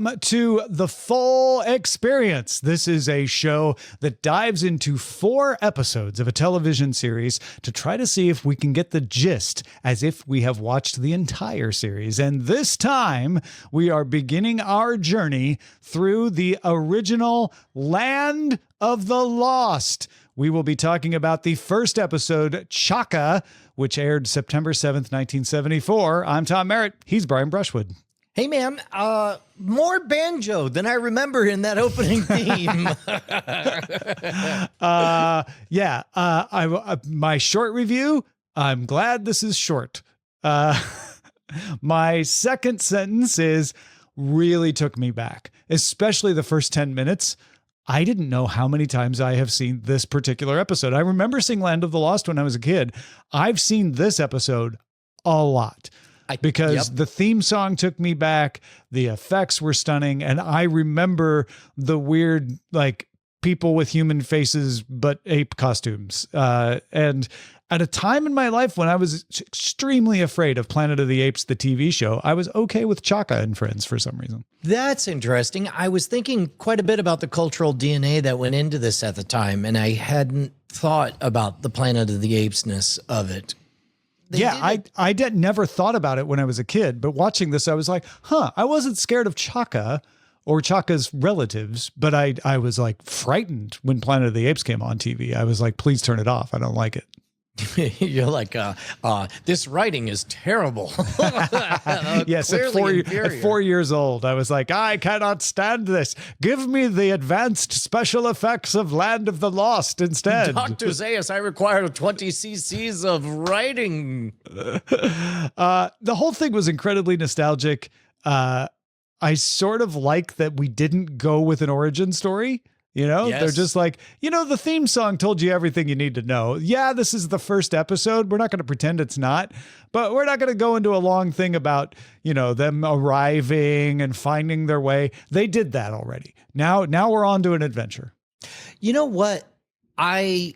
Welcome to The Full Experience. This is a show that dives into 4 episodes of a television series to try to see if we can get the gist as if we have watched the entire series. And this time, we are beginning our journey through the original Land of the Lost. We will be talking about the first episode, Chaka, which aired September 7th, 1974. I'm Tom Merritt. He's Brian Brushwood. Hey, man, more banjo than I remember in that opening theme. My short review, I'm glad this is short. My second sentence is really took me back, especially the first 10 minutes. I didn't know how many times I have seen this particular episode. I remember seeing Land of the Lost when I was a kid. I've seen this episode a lot. Because the theme song took me back, the effects were stunning, and I remember the weird, like, people with human faces but ape costumes. And at a time in my life when I was extremely afraid of Planet of the Apes, the TV show, I was okay with Chaka and Friends for some reason. That's interesting. I was thinking quite a bit about the cultural DNA that went into this at the time, and I hadn't thought about the Planet of the Apes-ness of it. I never thought about it when I was a kid, but watching this, I was like, I wasn't scared of Chaka or Chaka's relatives, but I was like frightened when Planet of the Apes came on TV. I was like, please turn it off. I don't like it. You're like, this writing is terrible. Yes, at 4 years old, I was like, I cannot stand this. Give me the advanced special effects of Land of the Lost instead. Dr. Zaius, I require 20 cc's of writing. The whole thing was incredibly nostalgic. I sort of like that we didn't go with an origin story. You know, They're just like, the theme song told you everything you need to know. Yeah, this is the first episode. We're not going to pretend it's not, but we're not going to go into a long thing about, them arriving and finding their way. They did that already. Now we're on to an adventure. You know what? I've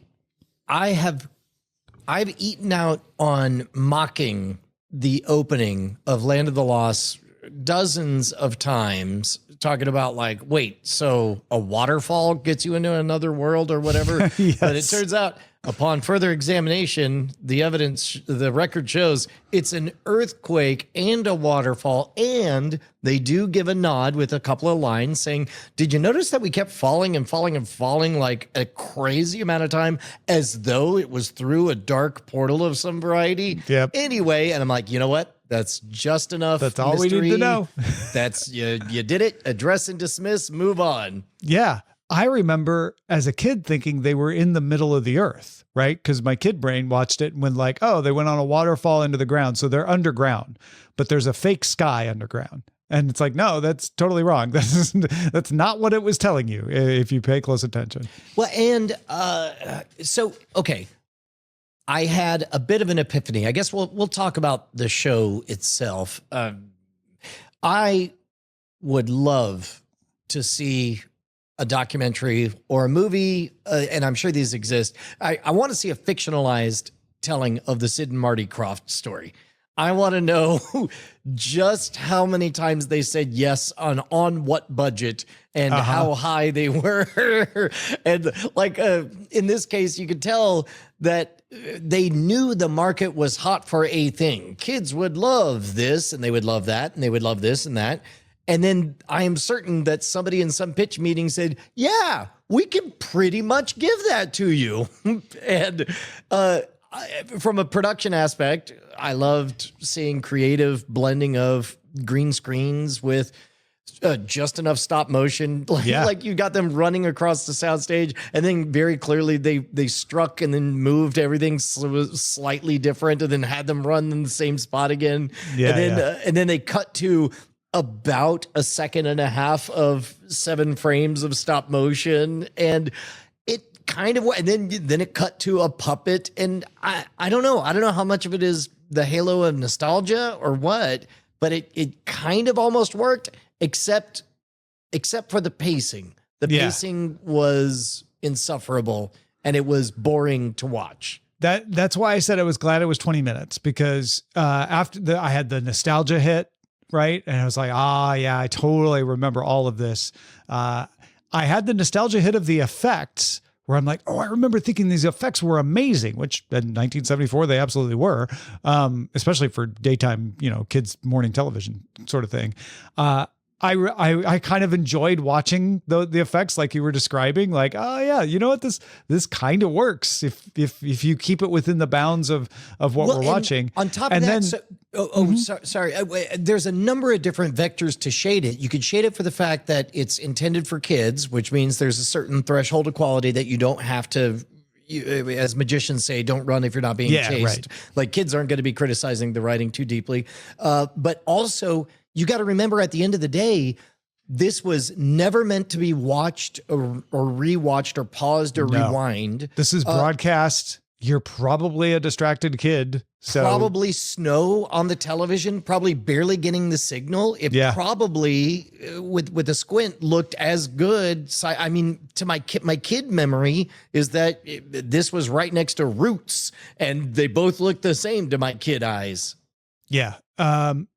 eaten out on mocking the opening of Land of the Lost dozens of times, talking about like, wait, so a waterfall gets you into another world or whatever. Yes. But it turns out upon further examination, the record shows it's an earthquake and a waterfall. And they do give a nod with a couple of lines saying, did you notice that we kept falling and falling and falling like a crazy amount of time as though it was through a dark portal of some variety? Yep. Anyway, and I'm like, you know what? That's just enough. That's all mystery. We need to know. That's you did it. Address and dismiss. Move on. Yeah. I remember as a kid thinking they were in the middle of the earth, right? Because my kid brain watched it and went like, oh, they went on a waterfall into the ground. So they're underground, but there's a fake sky underground. And it's like, no, that's totally wrong. That's not what it was telling you if you pay close attention. Well, and okay. I had a bit of an epiphany. I guess we'll talk about the show itself. I would love to see a documentary or a movie, and I'm sure these exist. I want to see a fictionalized telling of the Sid and Marty Krofft story. I want to know just how many times they said yes on what budget and how high they were. And like in this case, you could tell that they knew the market was hot for a thing. Kids would love this and they would love that and they would love this and that. And then I am certain that somebody in some pitch meeting said, yeah, we can pretty much give that to you. And from a production aspect, I loved seeing creative blending of green screens with just enough stop motion. Like you got them running across the soundstage, and then very clearly they struck and then moved everything slightly different, and then had them run in the same spot again. And then they cut to about a second and a half of 7 frames of stop motion, and it kind of, and then it cut to a puppet, and I don't know how much of it is the halo of nostalgia or what, but it kind of almost worked, except for the pacing. The pacing was insufferable, and it was boring to watch. That's why I said I was glad it was 20 minutes, because after I had the nostalgia hit right? And I was like, yeah, I totally remember all of this. I had the nostalgia hit of the effects where I'm like, oh, I remember thinking these effects were amazing, which in 1974, they absolutely were, especially for daytime, kids morning television sort of thing. I kind of enjoyed watching the effects like you were describing, like, oh yeah, you know what, this kind of works if you keep it within the bounds of what we're watching. On top of that, sorry. There's a number of different vectors to shade it. You could shade it for the fact that it's intended for kids, which means there's a certain threshold of quality that you don't have to. As magicians say, don't run if you're not being chased. Right. Like kids aren't going to be criticizing the writing too deeply, but also. You got to remember at the end of the day, this was never meant to be watched or rewatched or paused or rewind. This is broadcast. You're probably a distracted kid. So probably snow on the television, probably barely getting the signal. It probably with a squint looked as good. So, I mean, to my kid memory is that this was right next to Roots and they both looked the same to my kid eyes. Yeah.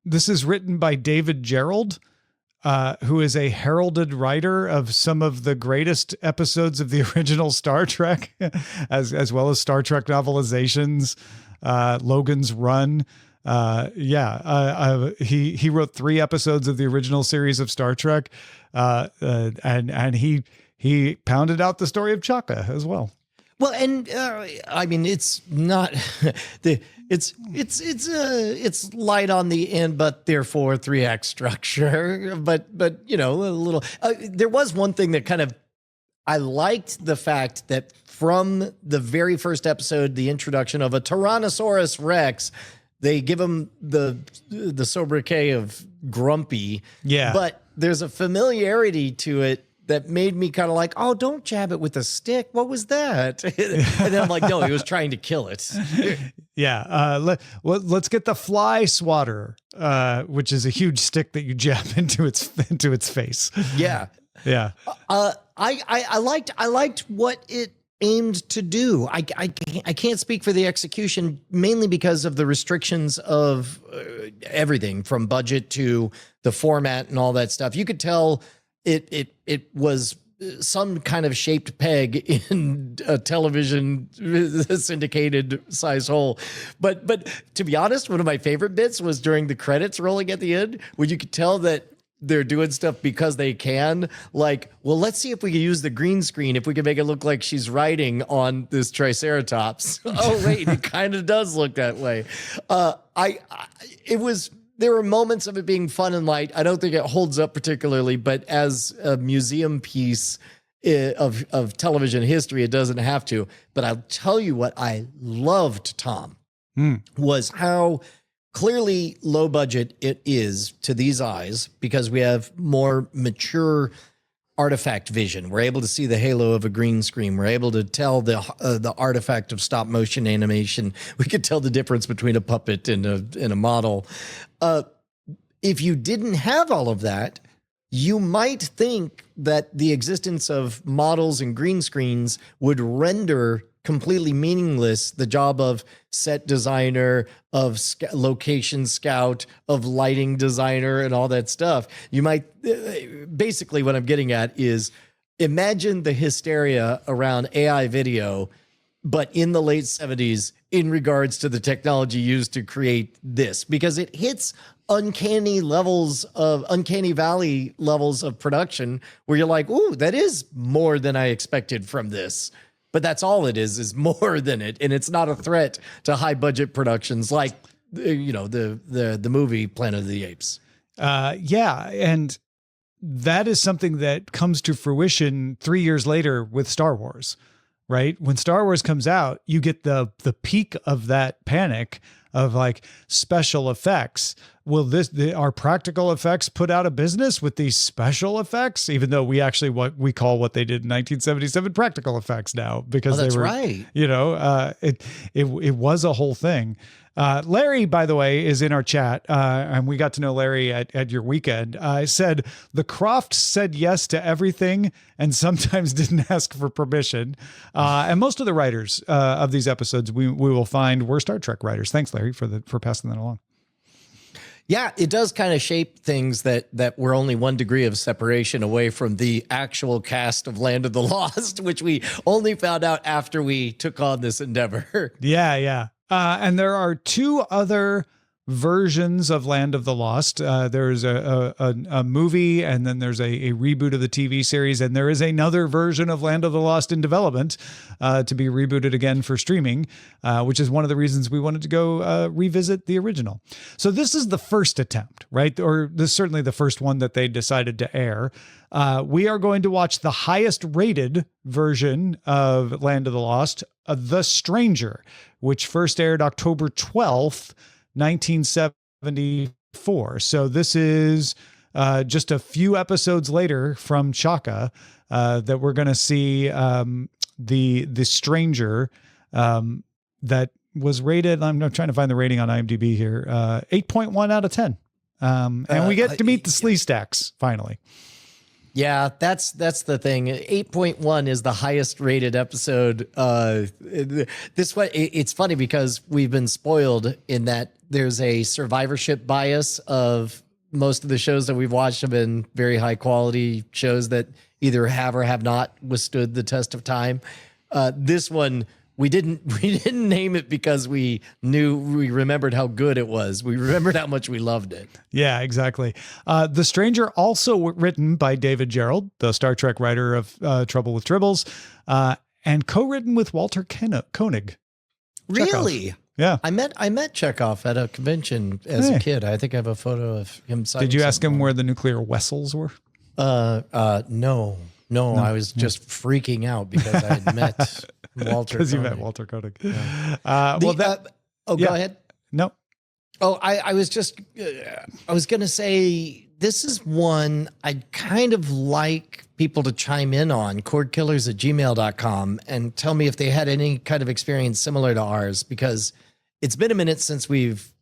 This is written by David Gerald, who is a heralded writer of some of the greatest episodes of the original Star Trek, as well as Star Trek novelizations, Logan's Run. He wrote 3 episodes of the original series of Star Trek, and he pounded out the story of Chaka as well. Well, and I mean, it's not it's light on the end, but therefore 3-act structure. But a little. There was one thing that kind of I liked the fact that from the very first episode, the introduction of a Tyrannosaurus Rex, they give him the sobriquet of Grumpy. Yeah, but there's a familiarity to it that made me kind of like, oh, don't jab it with a stick. What was that? And then I'm like, no, he was trying to kill it. Yeah. Let's get the fly swatter, which is a huge stick that you jab into its face. Yeah. Yeah. I liked what it aimed to do. I can't speak for the execution, mainly because of the restrictions of everything from budget to the format and all that stuff. You could tell it was some kind of shaped peg in a television syndicated size hole. But to be honest, one of my favorite bits was during the credits rolling at the end, when you could tell that they're doing stuff because they can. Like, well, let's see if we can use the green screen, if we can make it look like she's riding on this Triceratops. Oh, wait, it kind of does look that way. There were moments of it being fun and light. I don't think it holds up particularly, but as a museum piece of television history, it doesn't have to. But I'll tell you what I loved, Tom, was how clearly low budget it is to these eyes, because we have more mature artifact vision. We're able to see the halo of a green screen. We're able to tell the artifact of stop motion animation. We could tell the difference between a puppet and a model. If you didn't have all of that, you might think that the existence of models and green screens would render completely meaningless the job of set designer, of location scout, of lighting designer, and all that stuff. You might, basically what I'm getting at is, imagine the hysteria around AI video, but in the late 70s in regards to the technology used to create this, because it hits uncanny valley levels of production where you're like, ooh, that is more than I expected from this. But that's all it is more than it. And it's not a threat to high budget productions like, the movie Planet of the Apes. Yeah. And that is something that comes to fruition 3 years later with Star Wars, right? When Star Wars comes out, you get the peak of that panic of like special effects. Will our practical effects put out of business with these special effects? Even though we actually what we call what they did in 1977 practical effects now, because they were right. It was a whole thing. Larry, by the way, is in our chat, and we got to know Larry at your weekend. Said the Crofts said yes to everything and sometimes didn't ask for permission. And most of the writers of these episodes we will find were Star Trek writers. Thanks, Larry, for passing that along. Yeah, it does kind of shape things that we're only 1 degree of separation away from the actual cast of Land of the Lost, which we only found out after we took on this endeavor. Yeah. And there are 2 other versions of Land of the Lost. There's a movie, and then there's a reboot of the TV series, and there is another version of Land of the Lost in development to be rebooted again for streaming, which is one of the reasons we wanted to go revisit the original. So this is the first attempt, right? Or this is certainly the first one that they decided to air. We are going to watch the highest rated version of Land of the Lost, The Stranger, which first aired October 12th, 1974. So this is just a few episodes later from Chaka that we're going to see the Stranger that was rated. I'm trying to find the rating on IMDb here. 8.1 out of 10. And we get to meet the Sleestacks finally. Yeah, that's the thing. 8.1 is the highest rated episode. This one, it's funny because we've been spoiled in that there's a survivorship bias of most of the shows that we've watched have been very high quality shows that either have or have not withstood the test of time. This one, we didn't name it because we remembered how good it was. We remembered how much we loved it. Yeah, exactly. The Stranger, also written by David Gerrold, the Star Trek writer of Trouble with Tribbles, and co-written with Walter Koenig. Really? Chekhov. Yeah. I met Chekhov at a convention as a kid. I think I have a photo of him signing. Did you ask him where the nuclear vessels were? No. I was just freaking out because I had met Walter. Because you met Walter Koenig. Yeah. Go ahead. No. Oh, I was going to say, this is one I'd kind of like people to chime in on, cordkillers@gmail.com, and tell me if they had any kind of experience similar to ours, because it's been a minute since we've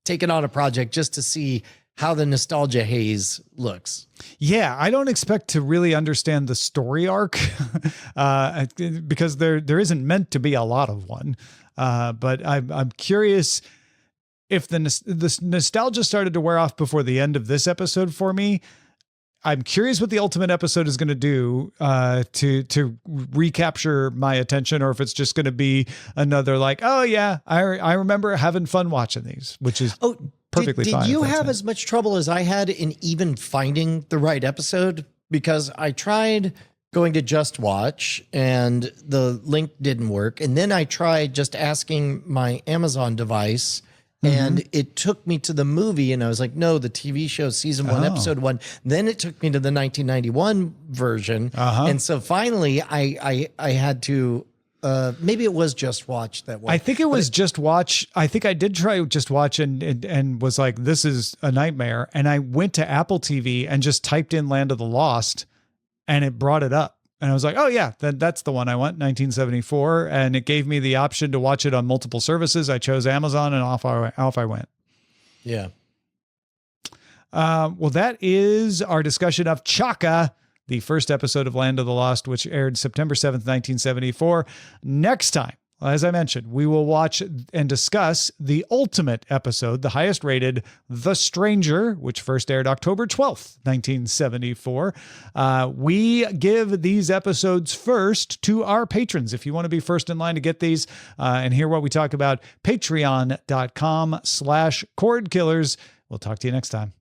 taken on a project just to see how the nostalgia haze looks. Yeah, I don't expect to really understand the story arc because there isn't meant to be a lot of one. But I'm curious if the nostalgia started to wear off before the end of this episode for me. I'm curious what the ultimate episode is going to do to recapture my attention, or if it's just going to be another like, oh yeah, I remember having fun watching these, which is perfectly fine. Did you have as much trouble as I had in even finding the right episode? Because I tried going to Just Watch and the link didn't work. And then I tried just asking my Amazon device and it took me to the movie, and I was like, no, the TV show season 1, episode 1. Then it took me to the 1991 version. And so finally I had to, maybe it was Just Watch that one. I think it was Just Watch. I think I did try Just Watch and was like, this is a nightmare. And I went to Apple TV and just typed in Land of the Lost, and it brought it up. And I was like, oh yeah, that's the one I want, 1974. And it gave me the option to watch it on multiple services. I chose Amazon, and off I went. Yeah. Well, that is our discussion of Chaka, the first episode of Land of the Lost, which aired September 7th, 1974. Next time, as I mentioned, we will watch and discuss the ultimate episode, the highest rated, The Stranger, which first aired October 12th, 1974. We give these episodes first to our patrons. If you want to be first in line to get these and hear what we talk about, patreon.com/cordkillers. We'll talk to you next time.